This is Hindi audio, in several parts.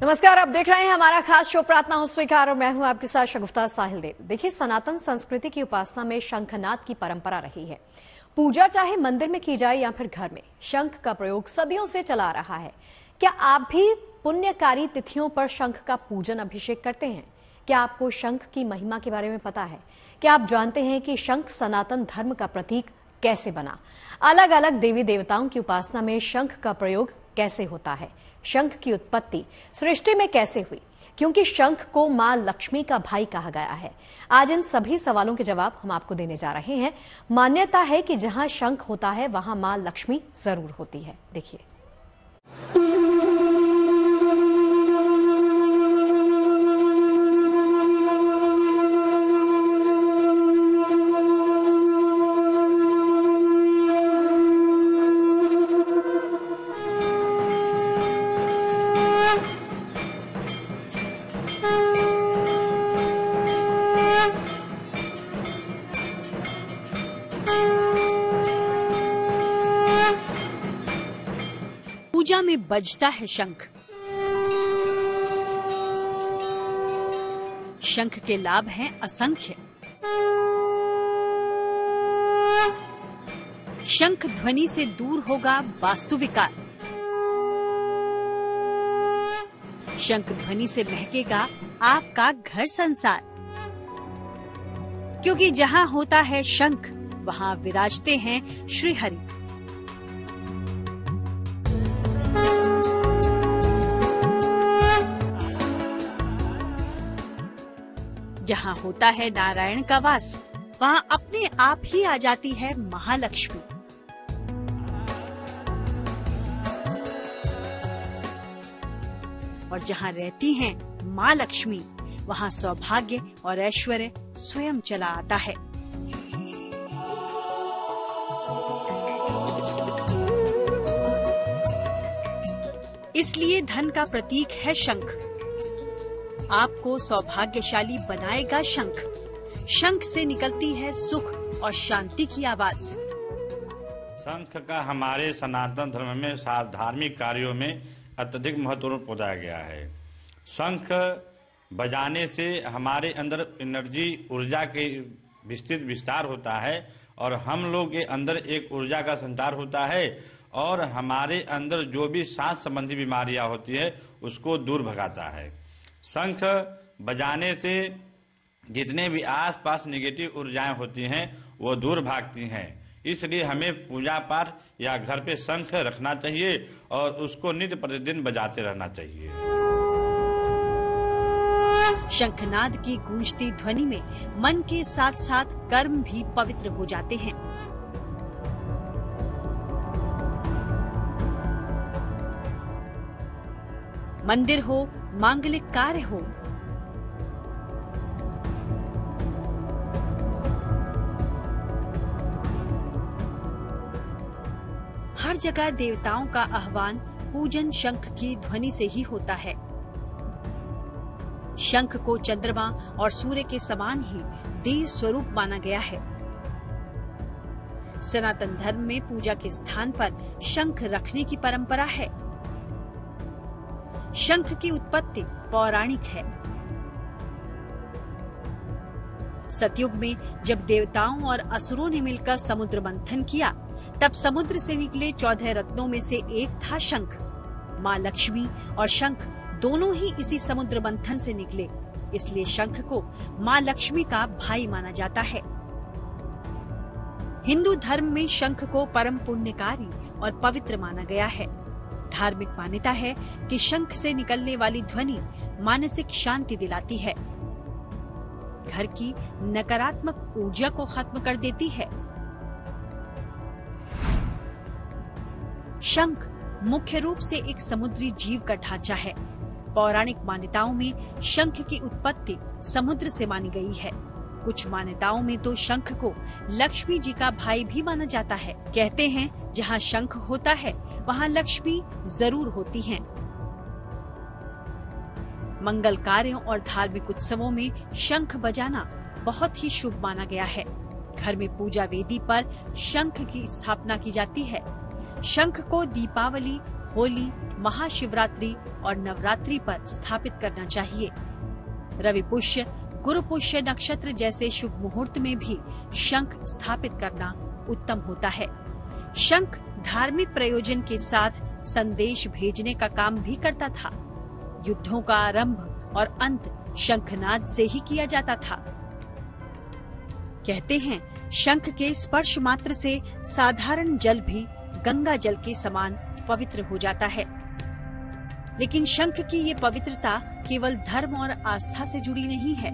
नमस्कार, आप देख रहे हैं हमारा खास शो प्रार्थना हो स्वीकार और मैं हूं आपके साथ शगुफ्ता साहिल देव। देखिए, सनातन संस्कृति की उपासना में शंखनाद की परंपरा रही है। पूजा चाहे मंदिर में की जाए या फिर घर में, शंख का प्रयोग सदियों से चला आ रहा है। क्या आप भी पुण्यकारी तिथियों पर शंख का पूजन अभिषेक करते हैं? क्या आपको शंख की महिमा के बारे में पता है? क्या आप जानते हैं कि शंख सनातन धर्म का प्रतीक कैसे बना? अलग अलग देवी देवताओं की उपासना में शंख का प्रयोग कैसे होता है? शंख की उत्पत्ति सृष्टि में कैसे हुई? क्योंकि शंख को मां लक्ष्मी का भाई कहा गया है। आज इन सभी सवालों के जवाब हम आपको देने जा रहे हैं। मान्यता है कि जहां शंख होता है वहां मां लक्ष्मी जरूर होती है। देखिए, पूजा में बजता है शंख। शंख के लाभ हैं असंख्य। शंख ध्वनि से दूर होगा वास्तु विकार। शंख ध्वनि से महकेगा आपका घर संसार। क्योंकि जहां होता है शंख, वहां विराजते हैं श्री हरि। जहां होता है नारायण का वास, वहां अपने आप ही आ जाती है महालक्ष्मी। और जहां रहती हैं मां लक्ष्मी, वहां सौभाग्य और ऐश्वर्य स्वयं चला आता है। इसलिए धन का प्रतीक है शंख। आपको सौभाग्यशाली बनाएगा शंख। शंख से निकलती है सुख और शांति की आवाज। शंख का हमारे सनातन धर्म में धार्मिक कार्यों में अत्यधिक महत्वपूर्ण बताया गया है। शंख बजाने से हमारे अंदर एनर्जी, ऊर्जा के विस्तृत विस्तार होता है और हम लोग के अंदर एक ऊर्जा का संचार होता है और हमारे अंदर जो भी सांस संबंधी बीमारियां होती है उसको दूर भगाता है। शंख बजाने से जितने भी आसपास नेगेटिव ऊर्जाएं होती हैं वो दूर भागती हैं। इसलिए हमें पूजा पाठ या घर पे शंख रखना चाहिए और उसको नित्य प्रतिदिन बजाते रहना चाहिए। शंखनाद की गूंजती ध्वनि में मन के साथ साथ कर्म भी पवित्र हो जाते हैं। मंदिर हो, मांगलिक कार्य हो, हर जगह देवताओं का आह्वान पूजन शंख की ध्वनि से ही होता है। शंख को चंद्रमा और सूर्य के समान ही देव स्वरूप माना गया है। सनातन धर्म में पूजा के स्थान पर शंख रखने की परंपरा है। शंख की उत्पत्ति पौराणिक है। सतयुग में जब देवताओं और असुरों ने मिलकर समुद्र मंथन किया, तब समुद्र से निकले 14 रत्नों में से एक था शंख। मां लक्ष्मी और शंख दोनों ही इसी समुद्र मंथन से निकले, इसलिए शंख को मां लक्ष्मी का भाई माना जाता है। हिंदू धर्म में शंख को परम पुण्यकारी और पवित्र माना गया है। धार्मिक मान्यता है कि शंख से निकलने वाली ध्वनि मानसिक शांति दिलाती है, घर की नकारात्मक ऊर्जा को खत्म कर देती है। शंख मुख्य रूप से एक समुद्री जीव का ढांचा है। पौराणिक मान्यताओं में शंख की उत्पत्ति समुद्र से मानी गई है। कुछ मान्यताओं में तो शंख को लक्ष्मी जी का भाई भी माना जाता है। कहते हैं जहाँ शंख होता है वहाँ लक्ष्मी जरूर होती हैं। मंगल कार्यों और धार्मिक उत्सवों में शंख बजाना बहुत ही शुभ माना गया है। घर में पूजा वेदी पर शंख की स्थापना की जाती है। शंख को दीपावली, होली, महाशिवरात्रि और नवरात्रि पर स्थापित करना चाहिए। रवि पुष्य, गुरु पुष्य नक्षत्र जैसे शुभ मुहूर्त में भी शंख स्थापित करना उत्तम होता है। शंख धार्मिक प्रयोजन के साथ संदेश भेजने का काम भी करता था। युद्धों का आरंभ और अंत शंखनाद से ही किया जाता था। कहते हैं शंख के स्पर्श मात्र से साधारण जल भी गंगा जल के समान पवित्र हो जाता है। लेकिन शंख की ये पवित्रता केवल धर्म और आस्था से जुड़ी नहीं है।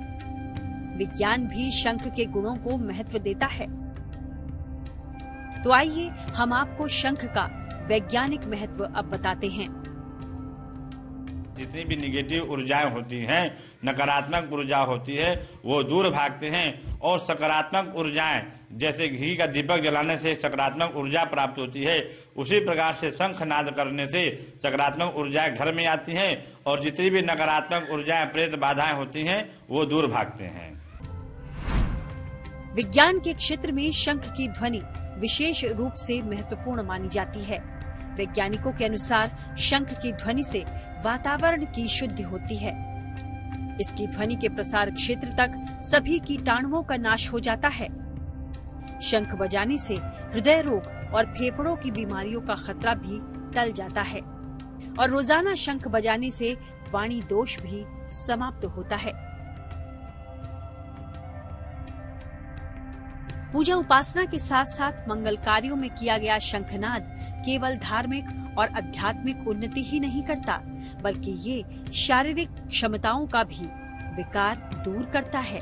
विज्ञान भी शंख के गुणों को महत्व देता है। तो आइए हम आपको शंख का वैज्ञानिक महत्व अब बताते हैं। जितनी भी निगेटिव ऊर्जाएं होती हैं, नकारात्मक ऊर्जा होती है, वो दूर भागते हैं और सकारात्मक ऊर्जाएं, जैसे घी का दीपक जलाने से सकारात्मक ऊर्जा प्राप्त होती है, उसी प्रकार से शंखनाद करने से सकारात्मक ऊर्जाएं घर में आती हैं और जितनी भी नकारात्मक ऊर्जाएं, प्रेत बाधाएं होती हैं, वो दूर भागते हैं। विज्ञान के क्षेत्र में शंख की ध्वनि विशेष रूप से महत्वपूर्ण मानी जाती है। वैज्ञानिकों के अनुसार शंख की ध्वनि से वातावरण की शुद्धि होती है। इसकी ध्वनि के प्रसार क्षेत्र तक सभी कीटाणुओं का नाश हो जाता है। शंख बजाने से हृदय रोग और फेफड़ों की बीमारियों का खतरा भी टल जाता है और रोजाना शंख बजाने से वाणी दोष भी समाप्त होता है। पूजा उपासना के साथ साथ मंगल कार्यों में किया गया शंखनाद केवल धार्मिक और आध्यात्मिक उन्नति ही नहीं करता, बल्कि ये शारीरिक क्षमताओं का भी विकार दूर करता है।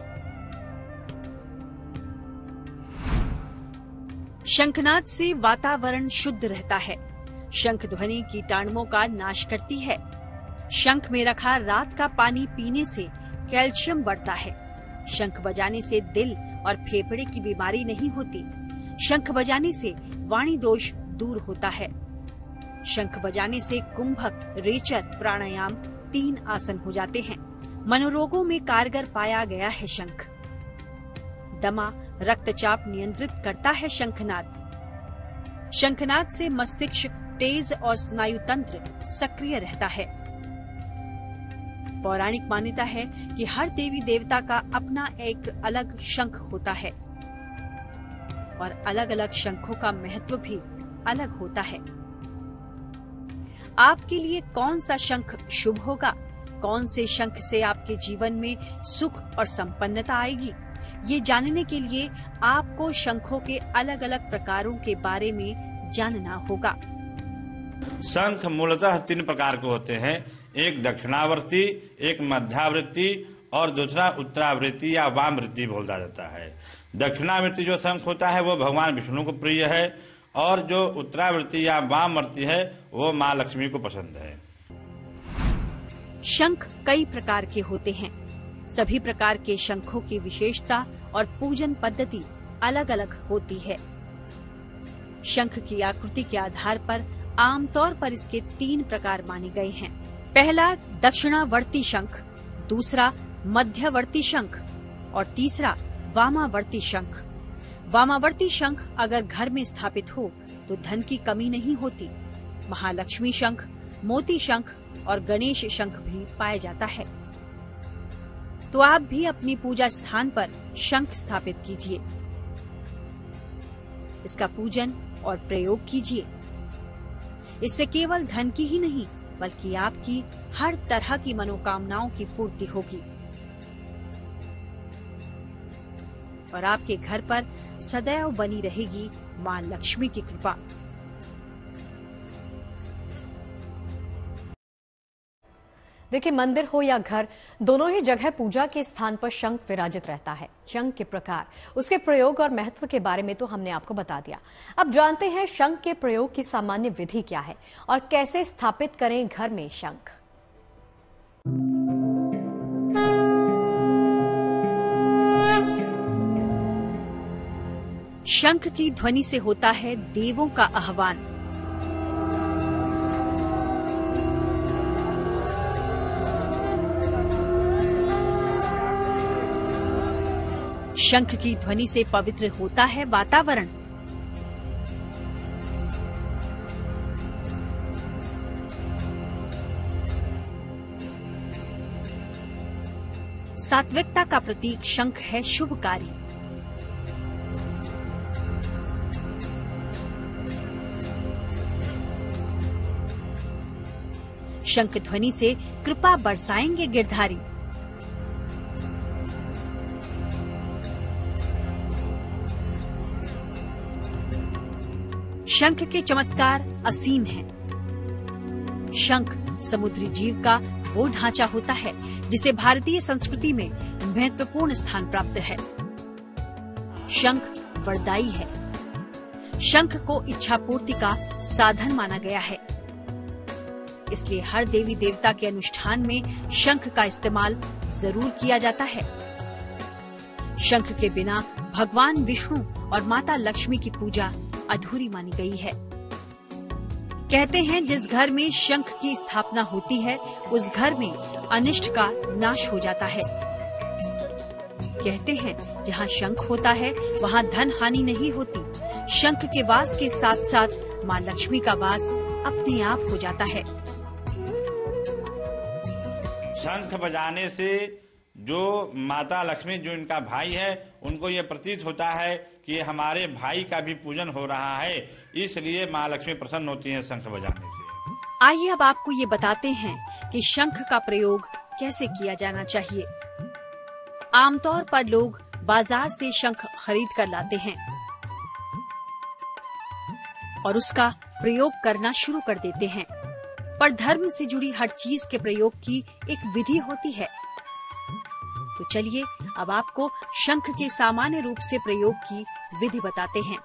शंखनाद से वातावरण शुद्ध रहता है। शंख ध्वनि कीटाणुओं का नाश करती है। शंख में रखा रात का पानी पीने से कैल्शियम बढ़ता है। शंख बजाने से दिल और फेफड़े की बीमारी नहीं होती। शंख बजाने से वाणी दोष दूर होता है। शंख बजाने से कुंभक, रेचर, प्राणायाम 3 आसन हो जाते हैं। मनोरोगों में कारगर पाया गया है शंख। दमा, रक्तचाप नियंत्रित करता है शंखनाद। शंखनाद से मस्तिष्क तेज और स्नायु तंत्र सक्रिय रहता है। पौराणिक मान्यता है कि हर देवी देवता का अपना एक अलग शंख होता है और अलग अलग शंखों का महत्व भी अलग होता है। आपके लिए कौन सा शंख शुभ होगा? कौन से शंख से आपके जीवन में सुख और संपन्नता आएगी? ये जानने के लिए आपको शंखों के अलग अलग प्रकारों के बारे में जानना होगा। शंख मूलतः 3 प्रकार के होते हैं। एक दक्षिणावर्ती, एक मध्यावृत्ति और दूसरा उत्तरावृत्ति या वामवृत्ति बोला जाता है। दक्षिणावृत्ति जो शंख होता है वो भगवान विष्णु को प्रिय है और जो उत्तरावृत्ति या वामवृत्ति है वो माँ लक्ष्मी को पसंद है। शंख कई प्रकार के होते हैं। सभी प्रकार के शंखों की विशेषता और पूजन पद्धति अलग अलग होती है। शंख की आकृति के आधार पर आमतौर पर इसके 3 प्रकार माने गए हैं। पहला दक्षिणावर्ती शंख, दूसरा मध्यवर्ती शंख और तीसरा वामावर्ती शंख। वामावर्ती शंख अगर घर में स्थापित हो तो धन की कमी नहीं होती। महालक्ष्मी शंख, मोती शंख और गणेश शंख भी पाया जाता है। तो आप भी अपनी पूजा स्थान पर शंख स्थापित कीजिए, इसका पूजन और प्रयोग कीजिए। इससे केवल धन की ही नहीं बल्कि आपकी हर तरह की मनोकामनाओं की पूर्ति होगी और आपके घर पर सदैव बनी रहेगी मां लक्ष्मी की कृपा। देखिए, मंदिर हो या घर, दोनों ही जगह पूजा के स्थान पर शंख विराजित रहता है। शंख के प्रकार, उसके प्रयोग और महत्व के बारे में तो हमने आपको बता दिया। अब जानते हैं शंख के प्रयोग की सामान्य विधि क्या है और कैसे स्थापित करें घर में शंख। शंख की ध्वनि से होता है देवों का आह्वान। शंख की ध्वनि से पवित्र होता है वातावरण। सात्विकता का प्रतीक शंख है शुभकारी। शंख ध्वनि से कृपा बरसाएंगे गिरधारी। शंख के चमत्कार असीम हैं। शंख समुद्री जीव का वो ढांचा होता है जिसे भारतीय संस्कृति में महत्वपूर्ण स्थान प्राप्त है। शंख वरदायी है। शंख को इच्छा पूर्ति का साधन माना गया है। इसलिए हर देवी देवता के अनुष्ठान में शंख का इस्तेमाल जरूर किया जाता है। शंख के बिना भगवान विष्णु और माता लक्ष्मी की पूजा अधूरी मानी गई है। कहते हैं जिस घर में शंख की स्थापना होती है उस घर में अनिष्ट का नाश हो जाता है। कहते हैं जहाँ शंख होता है वहाँ धन हानि नहीं होती। शंख के वास के साथ साथ माँ लक्ष्मी का वास अपने आप हो जाता है। शंख बजाने से जो माता लक्ष्मी जो इनका भाई है उनको ये प्रतीत होता है कि हमारे भाई का भी पूजन हो रहा है, इसलिए माँ लक्ष्मी प्रसन्न होती हैं शंख बजाने से। आइए अब आपको ये बताते हैं कि शंख का प्रयोग कैसे किया जाना चाहिए। आमतौर पर लोग बाजार से शंख खरीद कर लाते हैं और उसका प्रयोग करना शुरू कर देते हैं, पर धर्म से जुड़ी हर चीज के प्रयोग की एक विधि होती है। तो चलिए अब आपको शंख के सामान्य रूप से प्रयोग की विधि बताते हैं।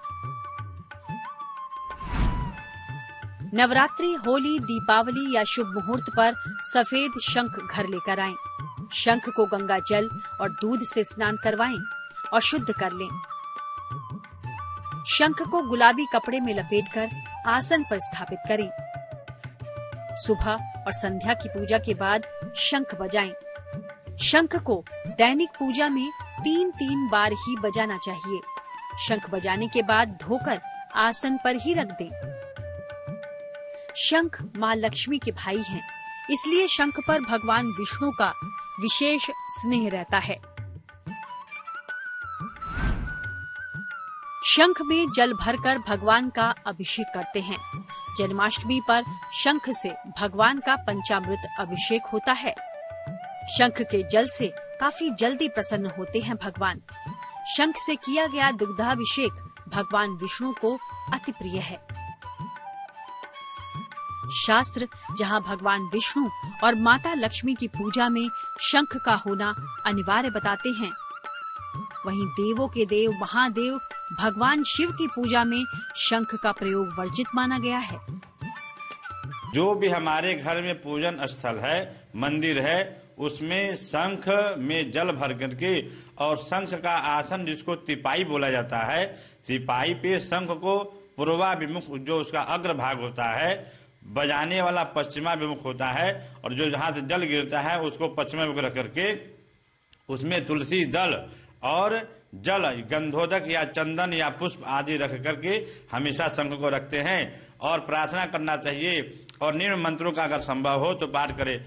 नवरात्रि, होली, दीपावली या शुभ मुहूर्त पर सफेद शंख घर लेकर आएं। शंख को गंगा जल और दूध से स्नान करवाएं और शुद्ध कर लें। शंख को गुलाबी कपड़े में लपेटकर आसन पर स्थापित करें। सुबह और संध्या की पूजा के बाद शंख बजाएं। शंख को दैनिक पूजा में 3-3 बार ही बजाना चाहिए। शंख बजाने के बाद धोकर आसन पर ही रख दें। शंख माँ लक्ष्मी के भाई हैं, इसलिए शंख पर भगवान विष्णु का विशेष स्नेह रहता है। शंख में जल भरकर भगवान का अभिषेक करते हैं। जन्माष्टमी पर शंख से भगवान का पंचामृत अभिषेक होता है। शंख के जल से काफी जल्दी प्रसन्न होते हैं भगवान। शंख से किया गया दुग्धाभिषेक भगवान विष्णु को अति प्रिय है। शास्त्र जहां भगवान विष्णु और माता लक्ष्मी की पूजा में शंख का होना अनिवार्य बताते हैं, वहीं देवों के देव महादेव भगवान शिव की पूजा में शंख का प्रयोग वर्जित माना गया है। जो भी हमारे घर में पूजन स्थल है, मंदिर है, उसमें शंख में जल भर करके और शंख का आसन जिसको तिपाई बोला जाता है, तिपाई पे शंख को पूर्वाभिमुख जो उसका अग्र भाग होता है, बजाने वाला पश्चिमाभिमुख होता है और जो जहाँ से जल गिरता है उसको पश्चिमाभिमुख रख करके उसमें तुलसी दल और जल, गंधोदक या चंदन या पुष्प आदि रख करके हमेशा शंख को रखते हैं और प्रार्थना करना चाहिए और निम्न मंत्रों का अगर संभव हो तो पाठ करें।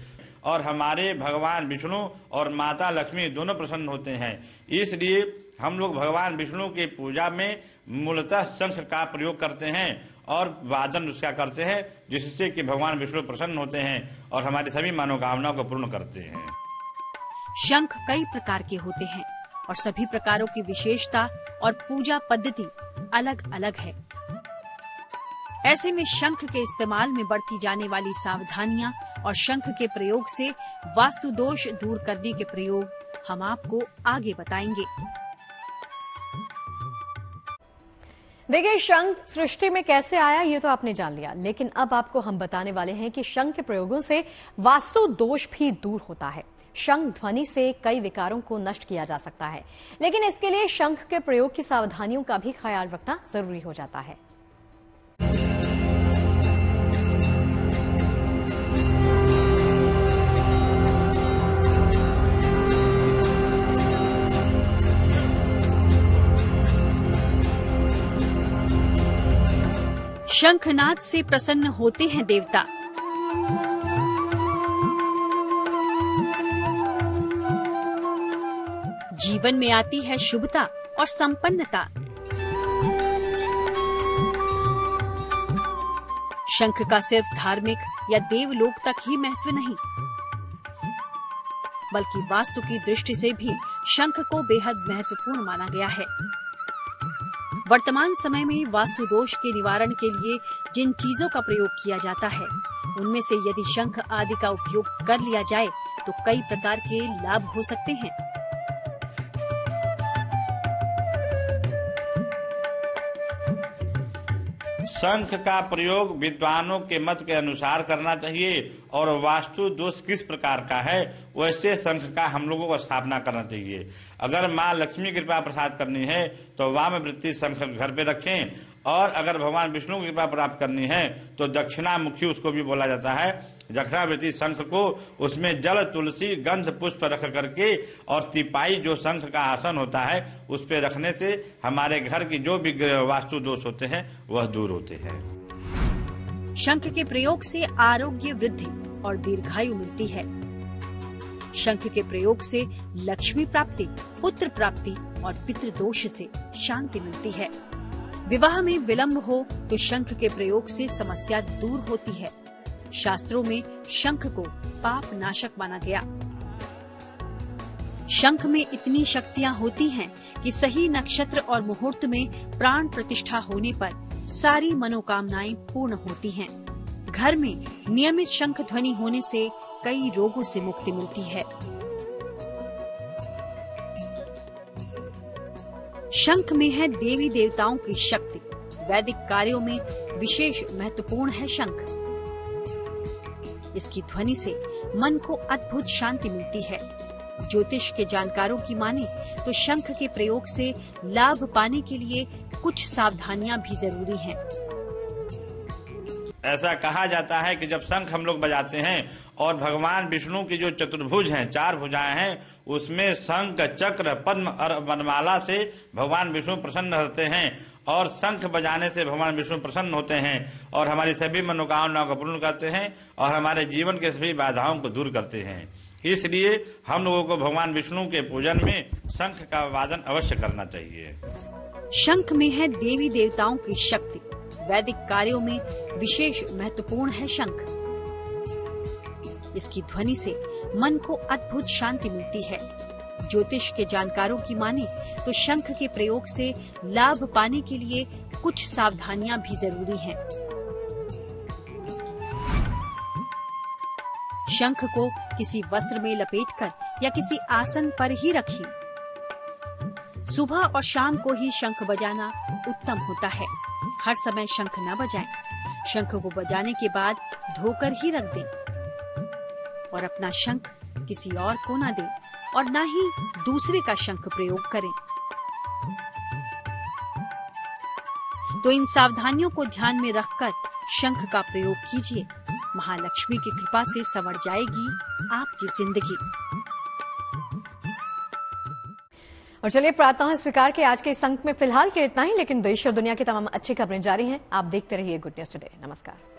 और हमारे भगवान विष्णु और माता लक्ष्मी दोनों प्रसन्न होते हैं, इसलिए हम लोग भगवान विष्णु की पूजा में मूलतः शंख का प्रयोग करते हैं और वादन उसका करते हैं, जिससे कि भगवान विष्णु प्रसन्न होते हैं और हमारी सभी मनोकामनाओं को पूर्ण करते हैं। शंख कई प्रकार के होते हैं और सभी प्रकारों की विशेषता और पूजा पद्धति अलग अलग है। ऐसे में शंख के इस्तेमाल में बरती जाने वाली सावधानियां और शंख के प्रयोग से वास्तु दोष दूर करने के प्रयोग हम आपको आगे बताएंगे। देखिए, शंख सृष्टि में कैसे आया ये तो आपने जान लिया, लेकिन अब आपको हम बताने वाले हैं कि शंख के प्रयोगों से वास्तु दोष भी दूर होता है। शंख ध्वनि से कई विकारों को नष्ट किया जा सकता है, लेकिन इसके लिए शंख के प्रयोग की सावधानियों का भी ख्याल रखना जरूरी हो जाता है। शंखनाद से प्रसन्न होते हैं देवता। जीवन में आती है शुभता और संपन्नता। शंख का सिर्फ धार्मिक या देवलोक तक ही महत्व नहीं, बल्कि वास्तु की दृष्टि से भी शंख को बेहद महत्वपूर्ण माना गया है। वर्तमान समय में वास्तु दोष के निवारण के लिए जिन चीजों का प्रयोग किया जाता है, उनमें से यदि शंख आदि का उपयोग कर लिया जाए तो कई प्रकार के लाभ हो सकते हैं। शंख का प्रयोग विद्वानों के मत के अनुसार करना चाहिए और वास्तु दोष किस प्रकार का है वैसे शंख का हम लोगों को स्थापना करना चाहिए। अगर माँ लक्ष्मी कृपा प्रसाद करनी है तो वामवृत्ति शंख घर पे रखें, और अगर भगवान विष्णु की कृपा प्राप्त करनी है तो दक्षिणामुखी उसको भी बोला जाता है, दक्षिणावृत्ति शंख को उसमें जल, तुलसी, गंध, पुष्प रख करके और तिपाई जो शंख का आसन होता है उस पे रखने से हमारे घर की जो भी वास्तु दोष होते हैं वह दूर होते हैं। शंख के प्रयोग से आरोग्य वृद्धि और दीर्घायु मिलती है। शंख के प्रयोग से लक्ष्मी प्राप्ति, पुत्र प्राप्ति और पितृदोष से शांति मिलती है। विवाह में विलंब हो तो शंख के प्रयोग से समस्या दूर होती है। शास्त्रों में शंख को पाप नाशक माना गया। शंख में इतनी शक्तियां होती हैं कि सही नक्षत्र और मुहूर्त में प्राण प्रतिष्ठा होने पर सारी मनोकामनाएं पूर्ण होती हैं। घर में नियमित शंख ध्वनि होने से कई रोगों से मुक्ति मिलती है। शंख में है देवी देवताओं की शक्ति। वैदिक कार्यों में विशेष महत्वपूर्ण है शंख। इसकी ध्वनि से मन को अद्भुत शांति मिलती है। ज्योतिष के जानकारों की माने तो शंख के प्रयोग से लाभ पाने के लिए कुछ सावधानियां भी जरूरी हैं। ऐसा कहा जाता है कि जब शंख हम लोग बजाते हैं और भगवान विष्णु की जो चतुर्भुज हैं, 4 भुजाएं हैं, उसमें शंख, चक्र, पद्म और वनमाला से भगवान विष्णु प्रसन्न रहते हैं और शंख बजाने से भगवान विष्णु प्रसन्न होते हैं और हमारी सभी मनोकामनाओं को पूर्ण करते हैं और हमारे जीवन के सभी बाधाओं को दूर करते हैं। इसलिए हम लोगों को भगवान विष्णु के पूजन में शंख का वादन अवश्य करना चाहिए। शंख में है देवी देवताओं की शक्ति। वैदिक कार्यों में विशेष महत्वपूर्ण है शंख। इसकी ध्वनि से मन को अद्भुत शांति मिलती है। ज्योतिष के जानकारों की माने तो शंख के प्रयोग से लाभ पाने के लिए कुछ सावधानियां भी जरूरी हैं। शंख को किसी वस्त्र में लपेटकर या किसी आसन पर ही रखें। सुबह और शाम को ही शंख बजाना उत्तम होता है। हर समय शंख न बजाएं। शंख को बजाने के बाद धोकर ही रख दें और अपना शंख किसी और को न दें और न ही दूसरे का शंख प्रयोग करें। तो इन सावधानियों को ध्यान में रखकर शंख का प्रयोग कीजिए। महालक्ष्मी की कृपा से संवर जाएगी आपकी जिंदगी। और चलिए प्रातः स्वीकार के आज के इस अंक में फिलहाल के इतना ही, लेकिन देश और दुनिया की तमाम अच्छी खबरें जारी हैं। आप देखते रहिए गुड न्यूज टुडे। नमस्कार।